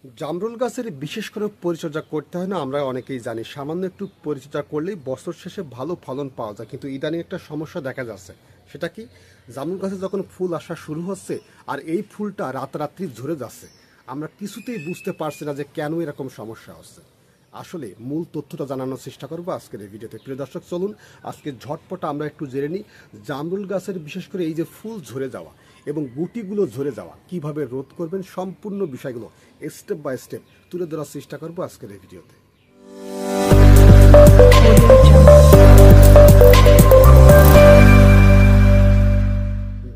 জামরুল গাছের বিশেষ করে পরিচর্যা করতে হয় না, আমরা অনেকেই জানি। সামান্য একটু পরিচর্যা করলেই বছর শেষে ভালো ফলন পাওয়া যায়। কিন্তু ইদানিং একটা সমস্যা দেখা যাচ্ছে। সেটা কি? জামরুল গাছে যখন ফুল আসা শুরু হচ্ছে আর এই ফুলটা রাতারাতি ঝরে যাচ্ছে, আমরা কিছুতেই বুঝতে পারছি না যে কেন এরকম সমস্যা হচ্ছে। আসলে মূল তথ্যটা জানানোর চেষ্টা করবো আজকের এই ভিডিওতে। প্রিয় দর্শক, চলুন আজকে ঝটপট আমরা একটু জেনে নিই জামরুল গাছের বিশেষ করে এই যে ফুল ঝরে যাওয়া এবং গুটিগুলো ঝরে যাওয়া কিভাবে রোধ করবেন, সম্পূর্ণ বিষয়গুলো স্টেপ বাই স্টেপ তুলে ধরার চেষ্টা করবো আজকের এই ভিডিওতে।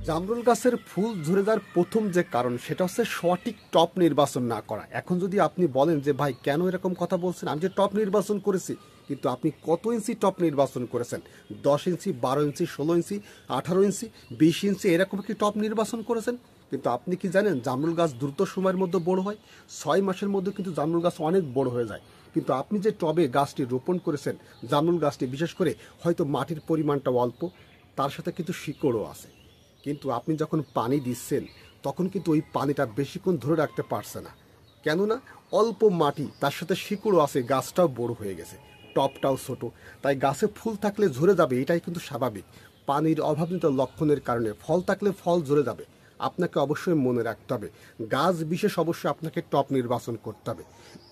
জামরুল গাছের ফুল ঝরে যাওয়ার প্রথম যে কারণ সেটা হচ্ছে সঠিক টপ নির্বাচন না করা। এখন যদি আপনি বলেন যে ভাই কেন এরকম কথা বলছেন, আমি যে টপ নির্বাচন করেছি, কিন্তু আপনি কত ইঞ্চি টপ নির্বাচন করেছেন? 10 ইঞ্চি, 12 ইঞ্চি, 16 ইঞ্চি, 18 ইঞ্চি, 20 ইঞ্চি এরকম কি টপ নির্বাচন করেছেন? কিন্তু আপনি কি জানেন জামরুল গাছ দ্রুত সময়ের মধ্যে বড় হয়? 6 মাসের মধ্যে কিন্তু জামরুল গাছ অনেক বড় হয়ে যায়। কিন্তু আপনি যে টবে গাছটি রোপণ করেছেন, জামরুল গাছটি বিশেষ করে হয়তো মাটির পরিমাণটা অল্প, তার সাথে কিন্তু শিকড়ও আছে। কিন্তু আপনি যখন পানি দিচ্ছেন তখন কিন্তু ওই পানিটা বেশিক্ষণ ধরে রাখতে পারছে না। কেননা অল্প মাটি, তার সাথে শিকড়ও আছে, গাছটাও বড় হয়ে গেছে, টবটাও ছোট। তাই গাছে ফুল থাকলে ঝরে যাবে, এটাই কিন্তু স্বাভাবিক। পানির অভাবজনিত লক্ষণের কারণে ফল থাকলে ফল ঝরে যাবে। আপনাকে অবশ্যই মনে রাখতে হবে, গাছ বিশেষ অবশ্যই আপনাকে টপ নির্বাচন করতে হবে।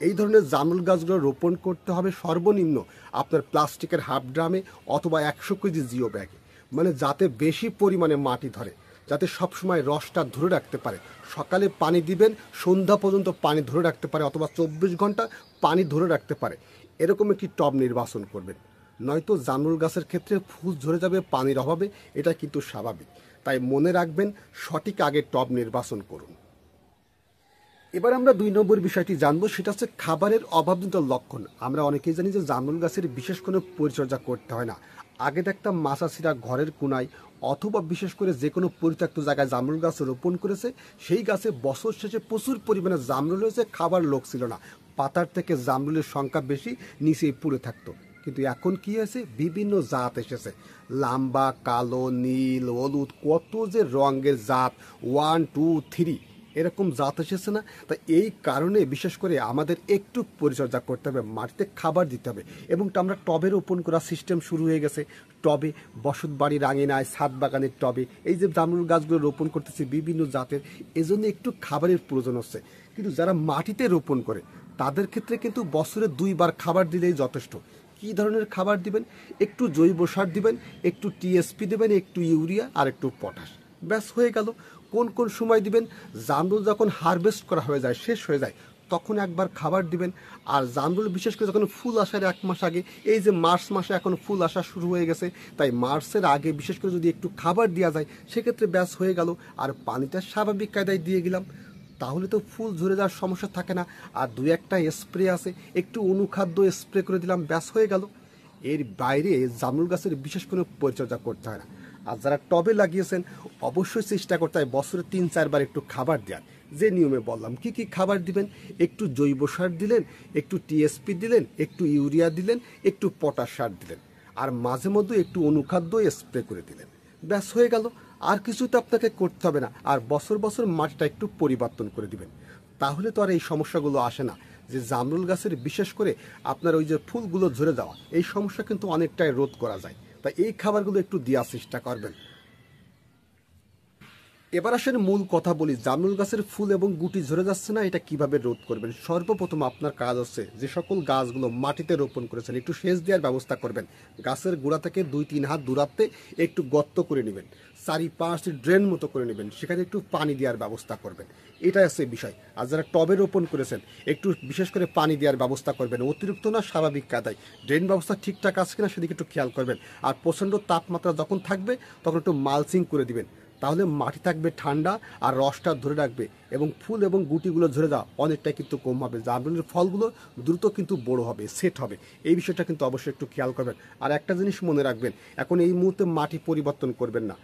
এই ধরনের জামরুল গাছগুলো রোপণ করতে হবে সর্বনিম্ন আপনার প্লাস্টিকের হাফ ড্রামে অথবা 100 কেজি জিও ব্যাগে, মানে যাতে বেশি পরিমাণে মাটি ধরে, যাতে সবসময় রসটা ধরে রাখতে পারে। সকালে পানি দিবেন, সন্ধ্যা পর্যন্ত পানি ধরে রাখতে পারে, অথবা 24 ঘন্টা পানি ধরে রাখতে পারে, এরকম একটি টব নির্বাচন করবেন। নয়তো জামরুল গাছের ক্ষেত্রে ফুল ঝরে যাবে পানির অভাবে, এটা কিন্তু স্বাভাবিক। তাই মনে রাখবেন, সঠিক আগে টব নির্বাচন করুন। এবার আমরা 2 নম্বর বিষয়টি জানবো, সেটা হচ্ছে খাবারের অভাবজনিত লক্ষণ। আমরা অনেকেই জানি যে জামরুল গাছের বিশেষ কোনো পরিচর্যা করতে হয় না। আগে দেখতাম মাছাছিরা ঘরের কোনায় অথবা বিশেষ করে যে কোনো পরিত্যক্ত জায়গায় জামরুল গাছ রোপণ করেছে, সেই গাছে বছর শেষে প্রচুর পরিমাণে জামরুল হয়েছে, খাবার লোক ছিল না। পাতার থেকে জামরুলের সংখ্যা বেশি, নিচেই পুড়ে থাকতো। কিন্তু এখন কি হয়েছে, বিভিন্ন জাত এসেছে, লাম্বা, কালো, নীল, হলুদ, কত যে রঙের জাত, 1, 2, 3 এরকম জাত এসেছে না? তা এই কারণে বিশেষ করে আমাদের একটু পরিচর্যা করতে হবে, মাটিতে খাবার দিতে হবে। এবং আমরা টবে রোপণ করার সিস্টেম শুরু হয়ে গেছে। টবে, বসত বাড়ির আঙিনায়, ছাদ বাগানের টবে এই যে জামরুল গাছগুলো রোপণ করতেছি বিভিন্ন জাতের, এজন্য একটু খাবারের প্রয়োজন হচ্ছে। কিন্তু যারা মাটিতে রোপণ করে তাদের ক্ষেত্রে কিন্তু বছরে 2 বার খাবার দিলেই যথেষ্ট। কী ধরনের খাবার দিবেন? একটু জৈব সার দিবেন, একটু টিএসপি দেবেন, একটু ইউরিয়া আর একটু পটাশ, ব্যাস হয়ে গেল। কোন কোন সময় দিবেন? জামরুল যখন হারভেস্ট করা হয়ে যায়, শেষ হয়ে যায়, তখন একবার খাবার দিবেন। আর জামরুল বিশেষ করে যখন ফুল আসার 1 মাস আগে, এই যে মার্চ মাসে এখন ফুল আসা শুরু হয়ে গেছে, তাই মার্চের আগে বিশেষ করে যদি একটু খাবার দেওয়া যায়, সেক্ষেত্রে ব্যাস হয়ে গেল। আর পানিটা স্বাভাবিক কায়দায় দিয়ে গেলাম, তাহলে তো ফুল ঝরে যাওয়ার সমস্যা থাকে না। আর 2-1টা স্প্রে আছে, একটু অনুখাদ্য স্প্রে করে দিলাম, ব্যাস হয়ে গেল। এর বাইরে জামরুল গাছের বিশেষ কোনো পরিচর্যা করতে হয় না। আর যারা টবে লাগিয়েছেন অবশ্যই চেষ্টা করতে হয় বছরে 3-4 বার একটু খাবার দেওয়ার। যে নিয়মে বললাম, কি কি খাবার দিবেন? একটু জৈব সার দিলেন, একটু টিএসপি দিলেন, একটু ইউরিয়া দিলেন, একটু পটাশ সার দিলেন, আর মাঝে মধ্যে একটু অনুখাদ্য স্প্রে করে দিলেন, ব্যাস হয়ে গেল। আর কিছু তো আপনাকে করতে হবে না। আর বছর বছর মাটিটা একটু পরিবর্তন করে দিবেন, তাহলে তো আর এই সমস্যাগুলো আসে না। যে জামরুল গাছের বিশেষ করে আপনার ওই যে ফুলগুলো ঝরে যাওয়া, এই সমস্যা কিন্তু অনেকটাই রোধ করা যায়। তাই এই খাবারগুলো একটু দেওয়ার চেষ্টা করবেন। এবার আসেন মূল কথা বলি, জামরুল গাছের ফুল এবং গুটি ঝরে যাচ্ছে না, এটা কিভাবে রোধ করবেন? সর্বপ্রথম আপনার কাজ হচ্ছে, যে সকল গাছগুলো মাটিতে রোপণ করেছেন একটু সেচ দেওয়ার ব্যবস্থা করবেন। গাছের গোড়া থেকে 2-3 হাত দূরত্বে একটু গর্ত করে নেবেন, চারিপাশ ড্রেন মতো করে নেবেন, সেখানে একটু পানি দেওয়ার ব্যবস্থা করবেন। এটাই আছে বিষয়। আর যারা টবে রোপণ করেছেন একটু বিশেষ করে পানি দেওয়ার ব্যবস্থা করবেন, অতিরিক্ত না, স্বাভাবিক কায়দায়। ড্রেন ব্যবস্থা ঠিকঠাক আছে কিনা সেদিকে একটু খেয়াল করবেন। আর প্রচণ্ড তাপমাত্রা যখন থাকবে তখন একটু মালচিং করে দিবেন, তাহলে মাটি থাকবে ঠান্ডা আর রসটা ধরে রাখবে, এবং ফুল এবং গুটিগুলো ঝরে যাওয়া অনেকটাই কিন্তু কম হবে। জামরুলের ফলগুলো দ্রুত কিন্তু বড় হবে, সেট হবে। এই বিষয়টা কিন্তু অবশ্যই একটু খেয়াল করবেন। আর একটা জিনিস মনে রাখবেন, এখন এই মুহূর্তে মাটি পরিবর্তন করবেন না।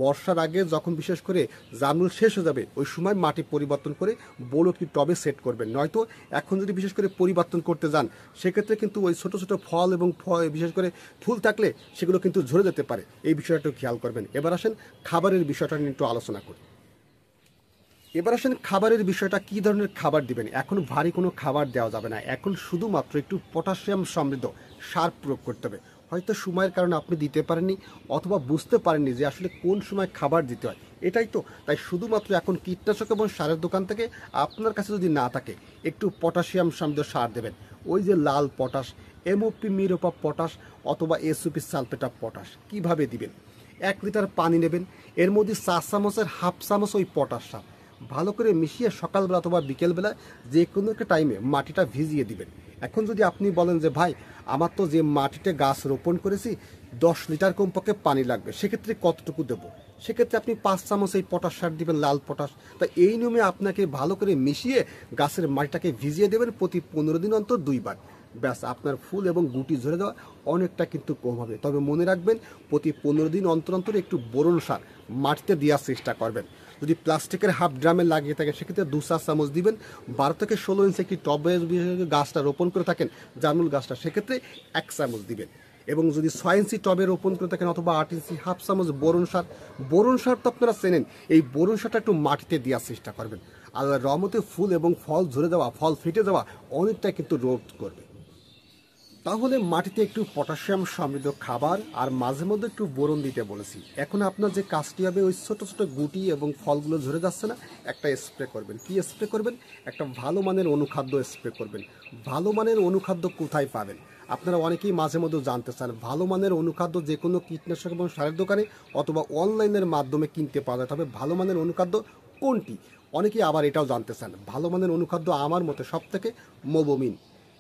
বর্ষার আগে যখন বিশেষ করে জামরুল শেষ হয়ে যাবে, ওই সময় মাটি পরিবর্তন করে বড় একটি টবে সেট করবেন। নয়তো এখন যদি বিশেষ করে পরিবর্তন করতে যান, সেক্ষেত্রে কিন্তু ওই ছোট ছোট ফল এবং বিশেষ করে ফুল থাকলে সেগুলো কিন্তু ঝরে যেতে পারে। এই বিষয়টা একটু খেয়াল করবেন। এবার আসেন খাবারের বিষয়টা নিয়ে একটু আলোচনা করি। এবার আসেন খাবারের বিষয়টা, কি ধরনের খাবার দিবেন। এখন ভারী কোনো খাবার দেওয়া যাবে না, এখন শুধুমাত্র একটু পটাশিয়াম সমৃদ্ধ সার প্রয়োগ করতে হবে। হয়তো সময়ের কারণে আপনি দিতে পারেননি অথবা বুঝতে পারেননি যে আসলে কোন সময় খাবার দিতে হয়, এটাই তো। তাই শুধুমাত্র এখন কীটনাশক এবং সারের দোকান থেকে আপনার কাছে যদি না থাকে একটু পটাশিয়াম সমৃদ্ধ সার দেবেন। ওই যে লাল পটাশ, এমওপি মিরোপা পটাশ অথবা এসওপি সালফেট অফ পটাশ। কীভাবে দিবেন? 1 লিটার পানি নেবেন, এর মধ্যে 4 চামচের হাফ চামচ ওই পটাশ সার ভালো করে মিশিয়ে সকালবেলা অথবা বিকেলবেলা যে কোনো একটা টাইমে মাটিটা ভিজিয়ে দিবেন। এখন যদি আপনি বলেন যে ভাই আমার তো যে মাটিতে গাছ রোপণ করেছি 10 লিটার কমপক্ষে পানি লাগবে, সেক্ষেত্রে কতটুকু দেবো? সেক্ষেত্রে আপনি 5 চামচ এই পটাশ সার দিবেন, লাল পটাশ। তা এই নিয়মে আপনাকে ভালো করে মিশিয়ে গাছের মাটিটাকে ভিজিয়ে দেবেন প্রতি 15 দিন অন্তর 2 বার। ব্যাস, আপনার ফুল এবং গুটি ঝরে দেওয়া অনেকটা কিন্তু কম হবে। তবে মনে রাখবেন প্রতি 15 দিন অন্তর অন্তর একটু বোরন সার মাটিতে দেওয়ার চেষ্টা করবেন। যদি প্লাস্টিকের হাফ ড্রামে লাগিয়ে থাকে সেক্ষেত্রে 2 চামচ দিবেন। 12 থেকে 16 ইঞ্চি একটি টবে গাছটা রোপণ করে থাকেন, জামরুল গাছটা, সেক্ষেত্রে 1 চামচ দিবেন। এবং যদি 6 ইঞ্চি টবে রোপণ করে থাকেন অথবা 8 ইঞ্চি, হাফ চামচ বোরন সার। বোরন সার তো আপনারা চেনেন, এই বোরন সারটা একটু মাটিতে দেওয়ার চেষ্টা করবেন। আল্লাহর রহমতে ফুল এবং ফল ঝরে যাওয়া, ফল ফেটে যাওয়া অনেকটা কিন্তু রোধ করবে। তাহলে মাটিতে একটু পটাশিয়াম সমৃদ্ধ খাবার আর মাঝে মধ্যে একটু বোরন দিতে বলেছি। এখন আপনার যে কাজটি হবে, ওই ছোট ছোট গুটি এবং ফলগুলো ঝরে যাচ্ছে না, একটা স্প্রে করবেন। কি স্প্রে করবেন? একটা ভালো মানের অনুখাদ্য স্প্রে করবেন। ভালো মানের অনুখাদ্য কোথায় পাবেন? আপনারা অনেকেই মাঝে মধ্যে জানতে চান ভালো মানের অনুখাদ্য যে কোনো কীটনাশক এবং সারের দোকানে অথবা অনলাইনের মাধ্যমে কিনতে পাওয়া যায়, তবে ভালো মানের অনুখাদ্য কোনটি? অনেকেই আবার এটাও জানতে চান ভালো মানের অনুখাদ্য আমার মতে সব থেকে মোবোমিন।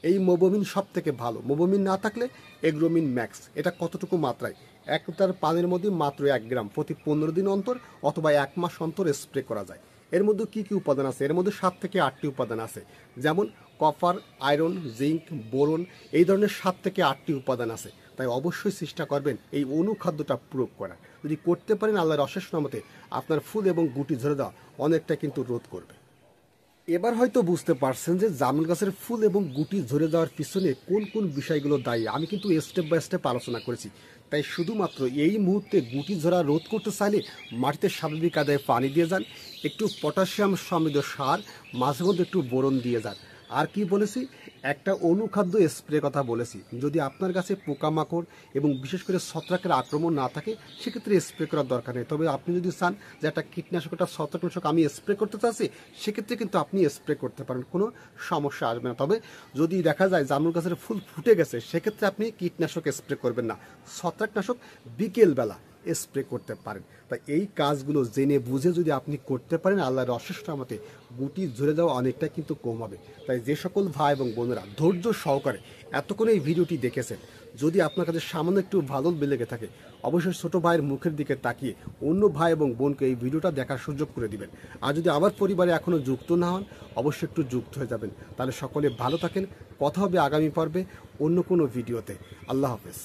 এই মোবোমিন সব থেকে ভালো। মোবোমিন না থাকলে এগ্রোমিন ম্যাক্স। এটা কতটুকু মাত্রায়? 1 লিটার পানির মধ্যে মাত্র 1 গ্রাম প্রতি 15 দিন অন্তর অথবা 1 মাস অন্তর স্প্রে করা যায়। এর মধ্যে কি কি উপাদান আছে? এর মধ্যে 7 থেকে 8টি উপাদান আছে, যেমন কপার, আয়রন, জিঙ্ক, বোরন, এই ধরনের 7 থেকে 8টি উপাদান আছে। তাই অবশ্যই চেষ্টা করবেন এই অনুখাদ্যটা প্রয়োগ করার। যদি করতে পারেন আল্লাহর অশেষ রহমতে আপনার ফুল এবং গুটি ঝরে দেওয়া অনেকটা কিন্তু রোধ করবে। এবার হয়তো বুঝতে পারছেন যে জামরুল গাছের ফুল এবং গুটি ঝরে যাওয়ার পিছনে কোন কোন বিষয়গুলো দায়ী। আমি কিন্তু স্টেপ বাই স্টেপ আলোচনা করেছি। তাই শুধুমাত্র এই মুহূর্তে গুটি ঝরা রোধ করতে চাইলে মাটিতে স্বাভাবিক আদায়ে পানি দিয়ে যান, একটু পটাশিয়াম সমৃদ্ধ সার, মাঝে মধ্যে একটু বোরন দিয়ে যান। আর কি বলেছি? একটা অনুখাদ্য স্প্রে কথা বলেছি। যদি আপনার কাছে পোকামাকড় এবং বিশেষ করে ছত্রাকের আক্রমণ না থাকে সেক্ষেত্রে স্প্রে করার দরকার নেই। তবে আপনি যদি চান যে একটা কীটনাশক, একটা ছত্রাকনাশক আমি স্প্রে করতে চাচ্ছি, সেক্ষেত্রে কিন্তু আপনি স্প্রে করতে পারেন, কোনো সমস্যা আসবে না। তবে যদি দেখা যায় জামরুল গাছের ফুল ফুটে গেছে সেক্ষেত্রে আপনি কীটনাশক স্প্রে করবেন না, ছত্রাকনাশক বিকেলবেলা স্প্রে করতে পারেন। তাই এই কাজগুলো জেনে বুঝে যদি আপনি করতে পারেন আল্লাহর অশেষ রহমতে গুটি ঝরে যাওয়া অনেকটা কিন্তু কম হবে। তাই যে সকল ভাই এবং বোনেরা ধৈর্য সহকারে এতক্ষণ এই ভিডিওটি দেখেছেন, যদি আপনার কাছে সামান্য একটু ভালো লেগে থাকে অবশ্যই ছোট ভাইয়ের মুখের দিকে তাকিয়ে অন্য ভাই এবং বোনকে এই ভিডিওটা দেখার সুযোগ করে দিবেন। আর যদি আমার পরিবারে এখনও যুক্ত না হন অবশ্যই একটু যুক্ত হয়ে যাবেন। তাহলে সকলে ভালো থাকেন। কথা হবে আগামী পর্বে অন্য কোনো ভিডিওতে। আল্লাহ হাফেজ।